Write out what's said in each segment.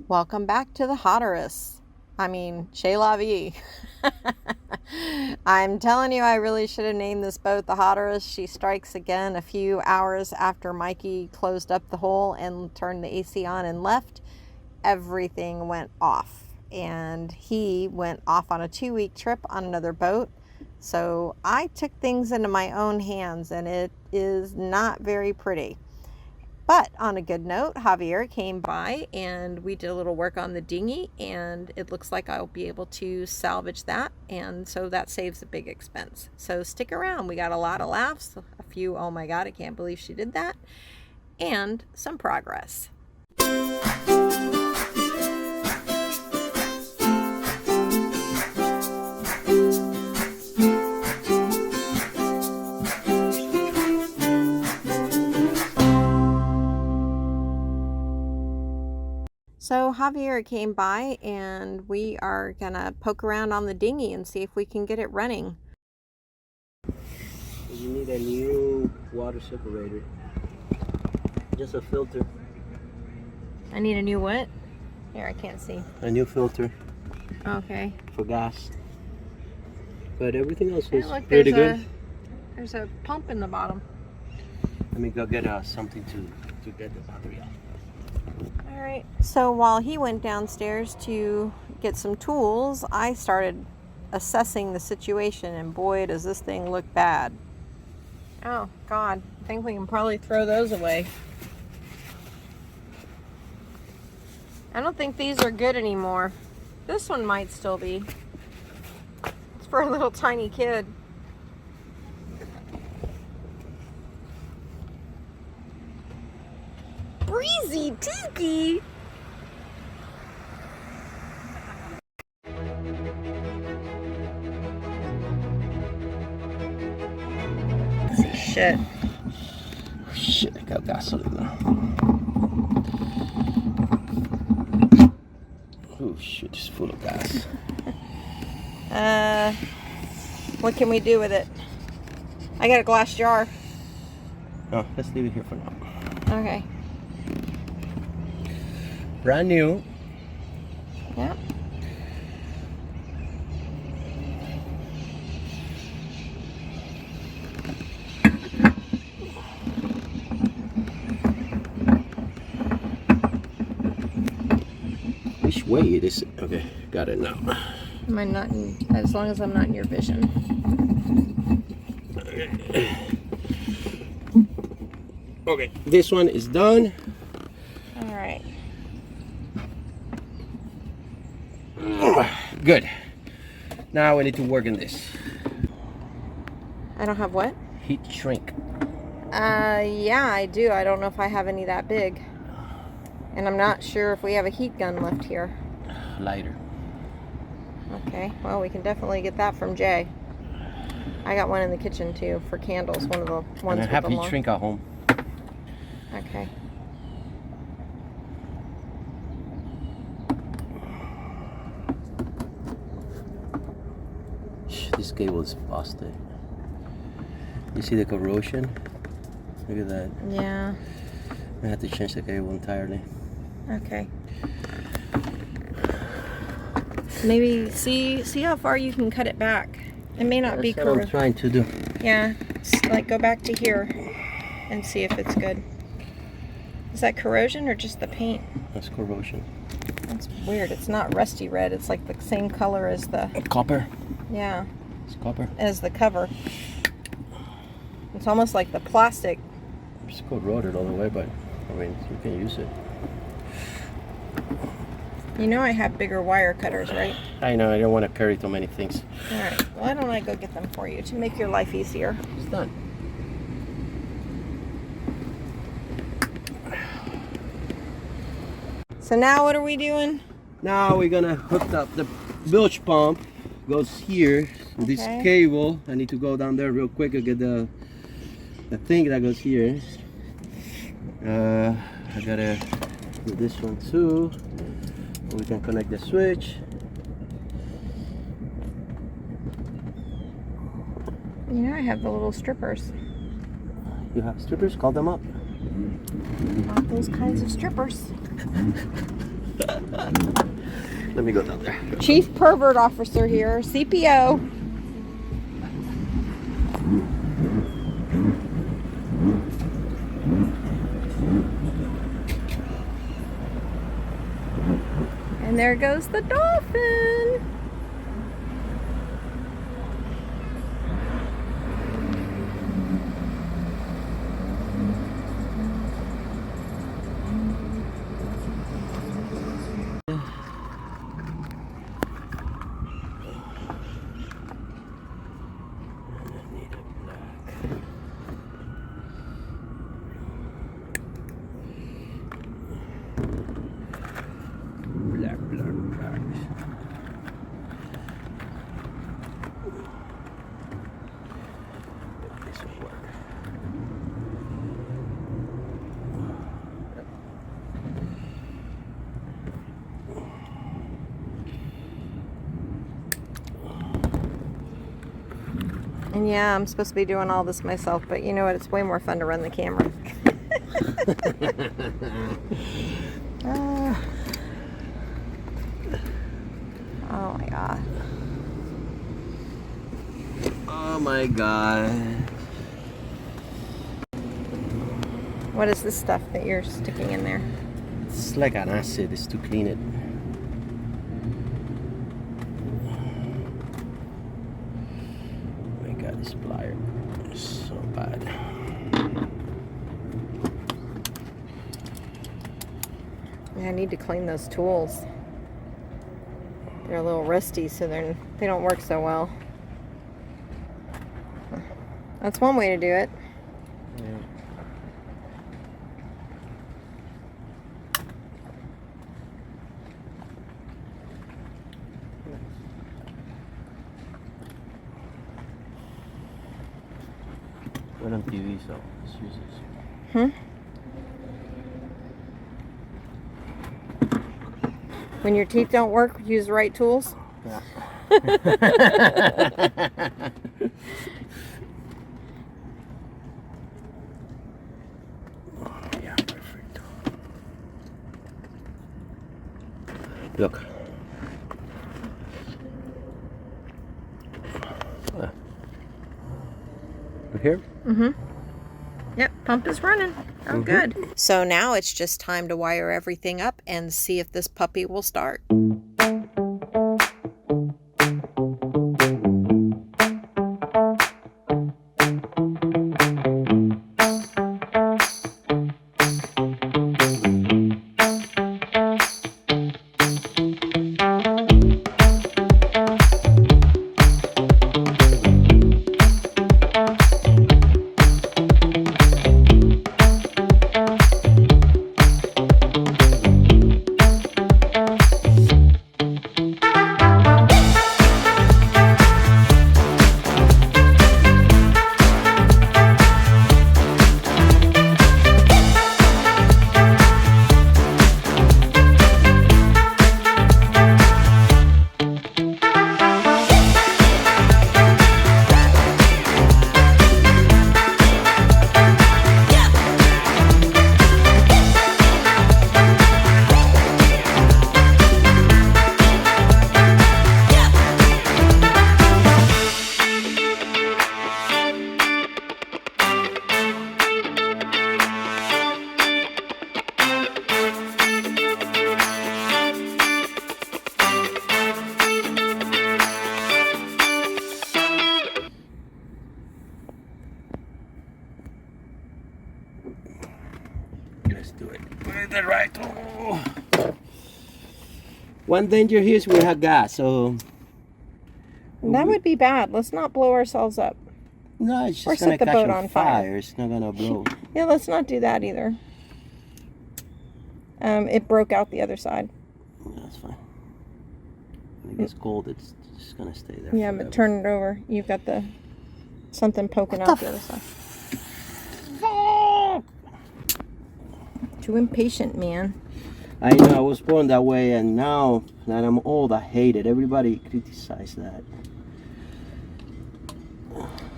Welcome back to the Hotteras. I mean, chez la vie. I'm telling you, I really should have named this boat the Hotteras. She strikes again a few hours after Mikey closed up the hole and turned the AC on and left. Everything went off. And he went off on a 2-week trip on another boat. So I took things into my own hands, and it is not very pretty. But on a good note, Javier came by and we did a little work on the dinghy, and it looks like I'll be able to salvage that, and so that saves a big expense. So stick around. We got a lot of laughs, a few, oh my God, I can't believe she did that, and some progress. So Javier came by and we are gonna poke around on the dinghy and see if we can get it running. You need a new water separator. Just a filter. I need a new what? Here, I can't see. A new filter. Okay. For gas. But everything else is look, pretty good. There's a pump in the bottom. Let me go get something to get the battery out. Alright, so while he went downstairs to get some tools, I started assessing the situation, and boy, does this thing look bad. Oh, God. I think we can probably throw those away. I don't think these are good anymore. This one might still be. It's for a little tiny kid. Breezy Tiki! Shit. Shit, I got gasoline now. Oh shit, it's full of gas. What can we do with it? I got a glass jar. No, let's leave it here for now. Okay. Brand new. Yep. Which way it is? Okay, got it now. Am I not in, as long as I'm not in your vision. Okay, this one is done. All right. Good. Now we need to work on this. I don't have what? Heat shrink. Yeah, I do. I don't know if I have any that big. And I'm not sure if we have a heat gun left here. Lighter. Okay, well, we can definitely get that from Jay. I got one in the kitchen too for candles, one of the ones And I with have the heat long... shrink at home. Okay. This cable is busted. You see the corrosion? Look at that. Yeah. I had to change the cable entirely. Okay. Maybe see how far you can cut it back. It may not be That's what I'm trying to do. Yeah, like go back to here and see if it's good. Is that corrosion or just the paint? That's corrosion. That's weird. It's not rusty red. It's like the same color as the... Copper. Yeah. It's copper. As the cover. It's almost like the plastic. It's corroded all the way, but I mean, you can use it. You know I have bigger wire cutters, right? I know, I don't want to carry too many things. Alright, why don't I go get them for you to make your life easier? It's done. So now what are we doing? Now we're gonna hook up the bilge pump. Goes here. This Okay. cable. I need to go down there real quick and get the thing that goes here. I gotta do this one too. We can connect the switch. You know I have the little strippers. You have strippers? Call them up. Not those kinds of strippers. Let me go down there. Chief Pervert Officer here, CPO. And there goes the dolphin. And yeah, I'm supposed to be doing all this myself, but you know what? It's way more fun to run the camera. Oh my god. Oh my god. What is this stuff that you're sticking in there? It's like an acid. It's to clean it. Oh my god, this plier is so bad. Yeah, I need to clean those tools. They're a little rusty, so they don't work so well. That's one way to do it. Yeah. We're on TV, so let's use this. When your teeth don't work, use the right tools. Yeah. Yeah, perfect. Look. We're here? Mm-hmm. Yep, pump is running. Oh, good. So now it's just time to wire everything up and see if this puppy will start. Let's do it. Put it the right. Oh. One danger here is we have gas, so That would be bad. Let's not blow ourselves up. no, it's Or just gonna set the catch boat on on fire. It's not gonna blow. Yeah, let's not do that either. It broke out the other side. That's fine. When it gets cold, it's just gonna stay there. Yeah, forever. but turn it over. You've got the something poking out the other side. Too impatient, man. I know I was born that way, and now that I'm old, I hate it. Everybody criticizes that.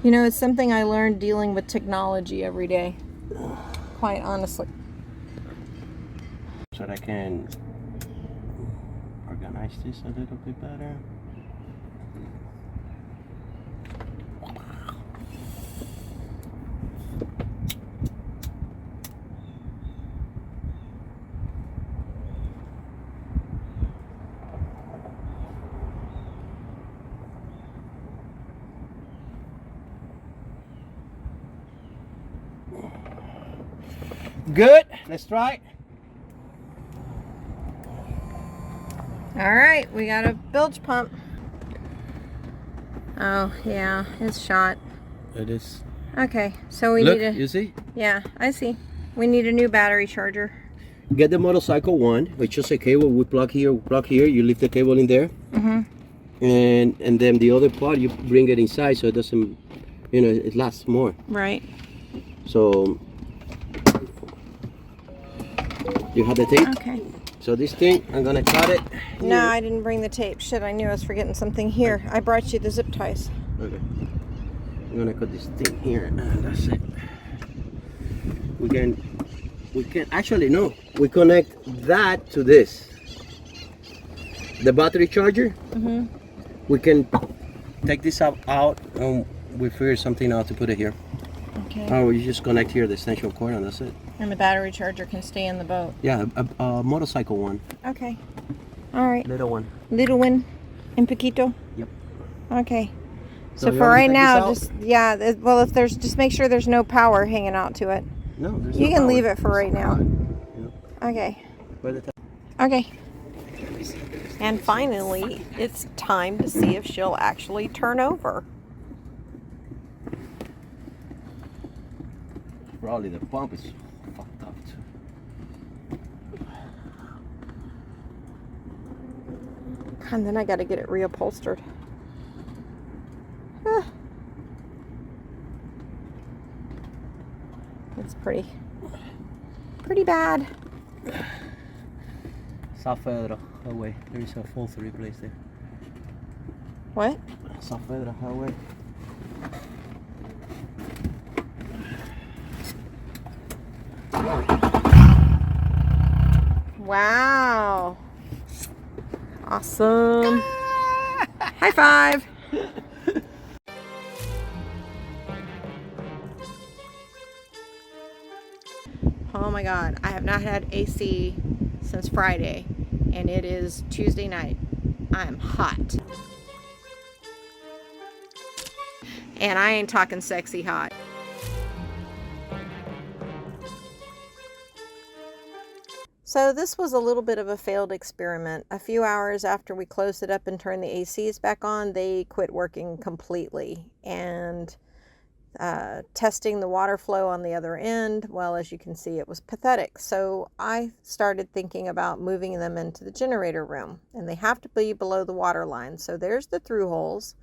You know, it's something I learned dealing with technology every day. Quite honestly. So that I can organize this a little bit better. Good. Let's try. All right, we got a bilge pump. Oh, yeah, it's shot. It is. Okay, so we Look, need a... you see? Yeah, I see. We need a new battery charger. Get the motorcycle one. It's just a cable. We plug here, You leave the cable in there. And then the other part, you bring it inside so it doesn't, you know, it lasts more. Right. So, you have the tape? Okay. So this thing, I'm gonna cut it. No, I didn't bring the tape. Shit, I knew I was forgetting something here. I brought you the zip ties. Okay. I'm gonna cut this thing here, and that's it. We can actually no. We connect that to this. The battery charger. We can take this out, and we figure something out to put it here. Okay. Oh, you just connect here the extension cord, and that's it. And the battery charger can stay in the boat. Yeah, a motorcycle one. Okay. All right. Little one. Little one. En poquito. Yep. Okay. So So you for want me right to take now, this just well, if there's just make sure there's no power hanging out to it. No, there's You no can power. leave it for right now. Yeah. Okay. By the time. Okay. And finally, it's time to see if she'll actually turn over. Probably the pump is fucked up too. And then I got to get it reupholstered. Ah. It's pretty bad. South Federal Highway. There is a full 3 place there. What? South Federal Highway. Wow. Awesome. High five. Oh my God. I have not had AC since Friday, and it is Tuesday night. I am hot. And I ain't talking sexy hot. So this was a little bit of a failed experiment. A few hours after we closed it up and turned the ACs back on, they quit working completely. And testing the water flow on the other end, well, as you can see, it was pathetic. So I started thinking about moving them into the generator room, and they have to be below the water line. So there's the through holes,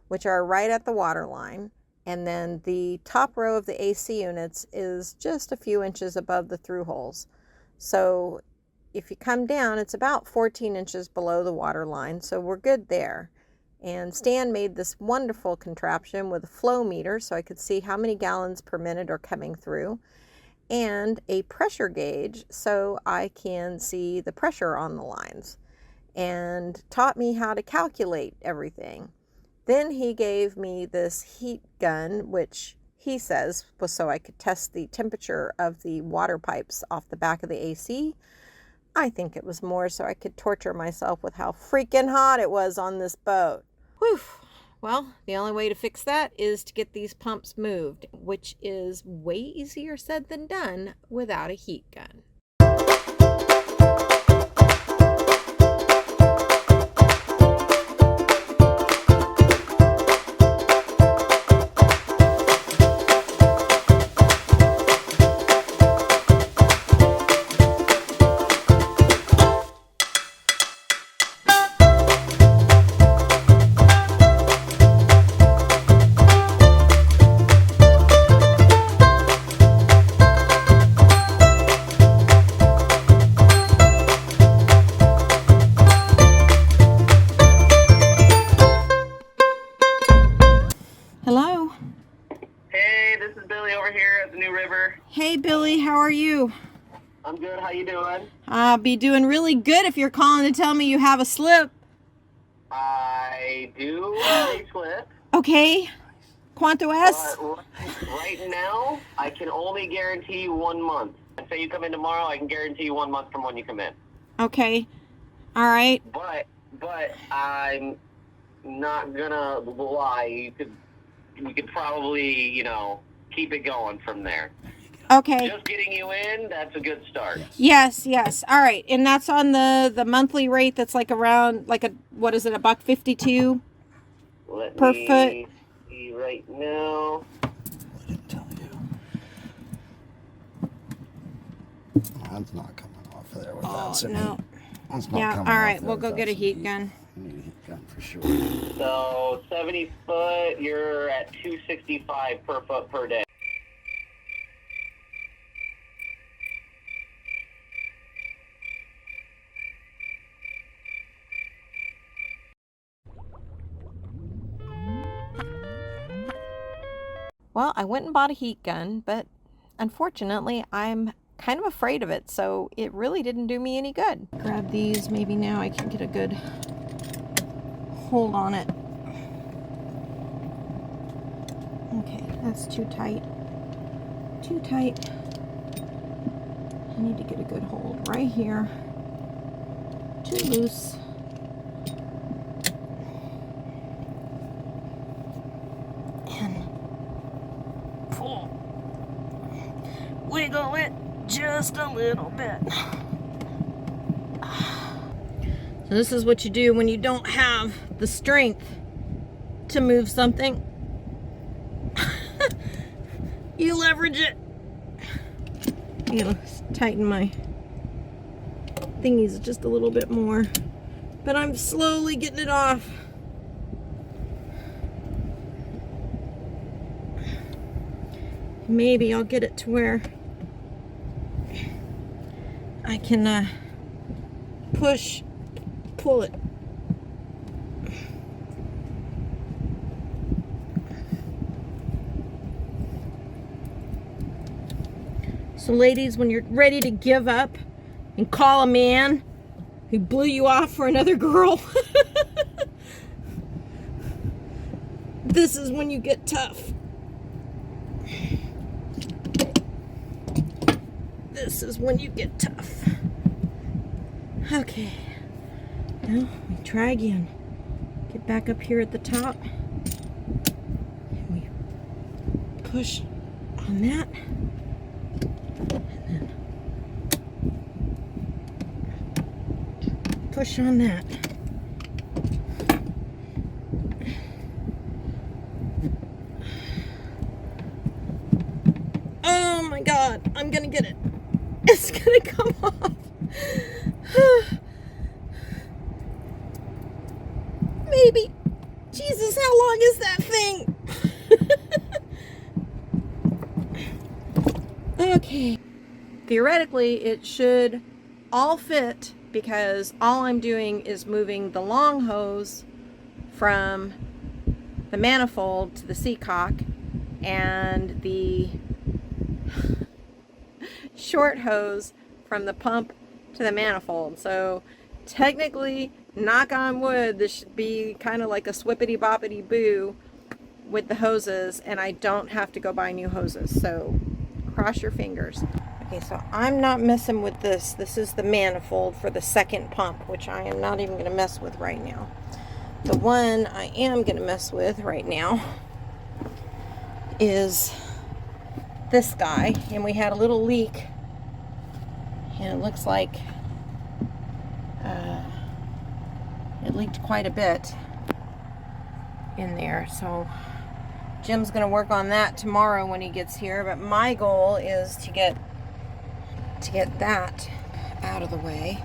which are right at the water line. And then the top row of the AC units is just a few inches above the through holes. So if you come down, it's about 14 inches below the water line. So we're good there. And Stan made this wonderful contraption with a flow meter so I could see how many gallons per minute are coming through, and a pressure gauge so I can see the pressure on the lines, and taught me how to calculate everything. Then he gave me this heat gun, which he says was so I could test the temperature of the water pipes off the back of the AC. I think it was more so I could torture myself with how freaking hot it was on this boat. Whew. Well, the only way to fix that is to get these pumps moved, which is way easier said than done without a heat gun. Hello. Hey, this is Billy over here at the New River. Hey, Billy. How are you? I'm good. How you doing? I'll be doing really good if you're calling to tell me you have a slip. I do have a slip. Okay. Quanto S? But right now, I can only guarantee you 1 month. Say you come in tomorrow, I can guarantee you 1 month from when you come in. Okay. All right. But I'm not gonna lie. We could probably, keep it going from there. Okay. Just getting you in, that's a good start. Yes. All right. And that's on the monthly rate that's like around what is it, $1.52 per foot? See right now. I didn't tell you. That's not coming off of there with that. So No. that's not Yeah. coming All off right. there We'll go without get a some heat gun. You need a heat gun for sure. So 70 foot, you're at 265 per foot per day. Well, I went and bought a heat gun, but unfortunately, I'm kind of afraid of it, so it really didn't do me any good. Grab these, maybe now I can get a good hold on it. Okay, that's too tight. Too tight. I need to get a good hold right here. Too loose. And pull. Wiggle it just a little bit. So this is what you do when you don't have the strength to move something. You leverage it. You know, tighten my thingies just a little bit more. But I'm slowly getting it off. Maybe I'll get it to where I can pull it. So ladies, when you're ready to give up and call a man who blew you off for another girl, this is when you get tough. This is when you get tough. Okay. Now we try again. Get back up here at the top. And we push on that. And then push on that. Oh my God, I'm gonna get it. It's gonna come off. Maybe. Jesus, how long is that thing? Okay. Theoretically, it should all fit because all I'm doing is moving the long hose from the manifold to the seacock and the short hose from the pump to the manifold. So technically, knock on wood, this should be kind of like a swippity boppity boo with the hoses, and I don't have to go buy new hoses. So cross your fingers. Okay, so I'm not messing with this. This is the manifold for the second pump, which I am not even going to mess with right now. The one I am going to mess with right now is this guy, and we had a little leak, and it looks like it leaked quite a bit in there. So Jim's going to work on that tomorrow when he gets here, but my goal is to get that out of the way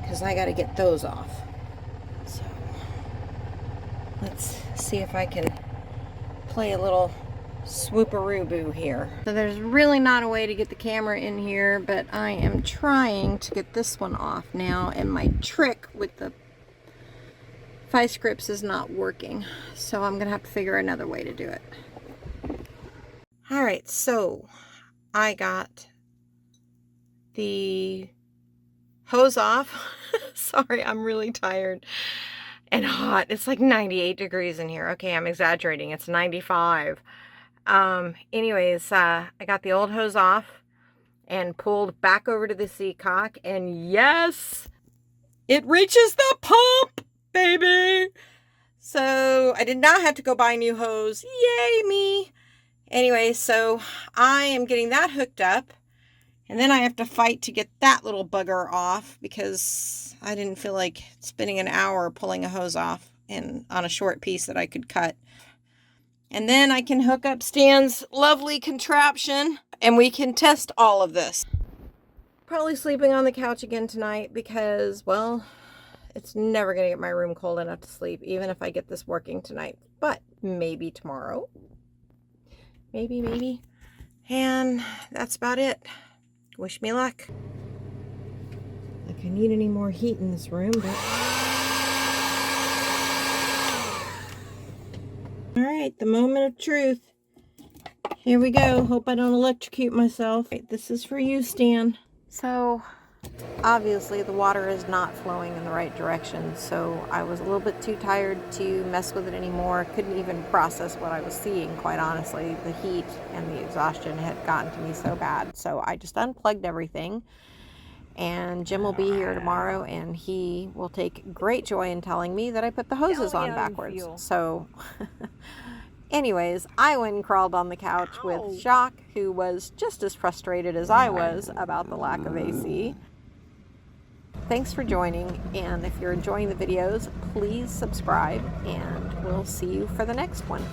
because I got to get those off. So let's see if I can play a little swooperoo-boo here. So there's really not a way to get the camera in here, but I am trying to get this one off now, and my trick with the vice grips is not working, so I'm gonna have to figure another way to do it. All right, so I got the hose off. Sorry, I'm really tired and hot. It's like 98 degrees in here. Okay, I'm exaggerating. It's 95. Anyways, I got the old hose off and pulled back over to the seacock, and yes, it reaches the pump, baby. So I did not have to go buy a new hose. Yay me. Anyway, so I am getting that hooked up, and then I have to fight to get that little bugger off because I didn't feel like spending an hour pulling a hose off and on a short piece that I could cut. And then I can hook up Stan's lovely contraption and we can test all of this. Probably sleeping on the couch again tonight because, well, it's never going to get my room cold enough to sleep, even if I get this working tonight. But maybe tomorrow. Maybe. And that's about it. Wish me luck. Like I need any more heat in this room, but... Alright, the moment of truth. Here we go. Hope I don't electrocute myself. Right, this is for you, Stan. So, obviously the water is not flowing in the right direction, so I was a little bit too tired to mess with it anymore. Couldn't even process what I was seeing, quite honestly. The heat and the exhaustion had gotten to me so bad. So I just unplugged everything. And Jim will be here tomorrow, and he will take great joy in telling me that I put the hoses on backwards. So, anyways, I went and crawled on the couch with Jacques, who was just as frustrated as I was about the lack of AC. Thanks for joining, and if you're enjoying the videos, please subscribe, and we'll see you for the next one.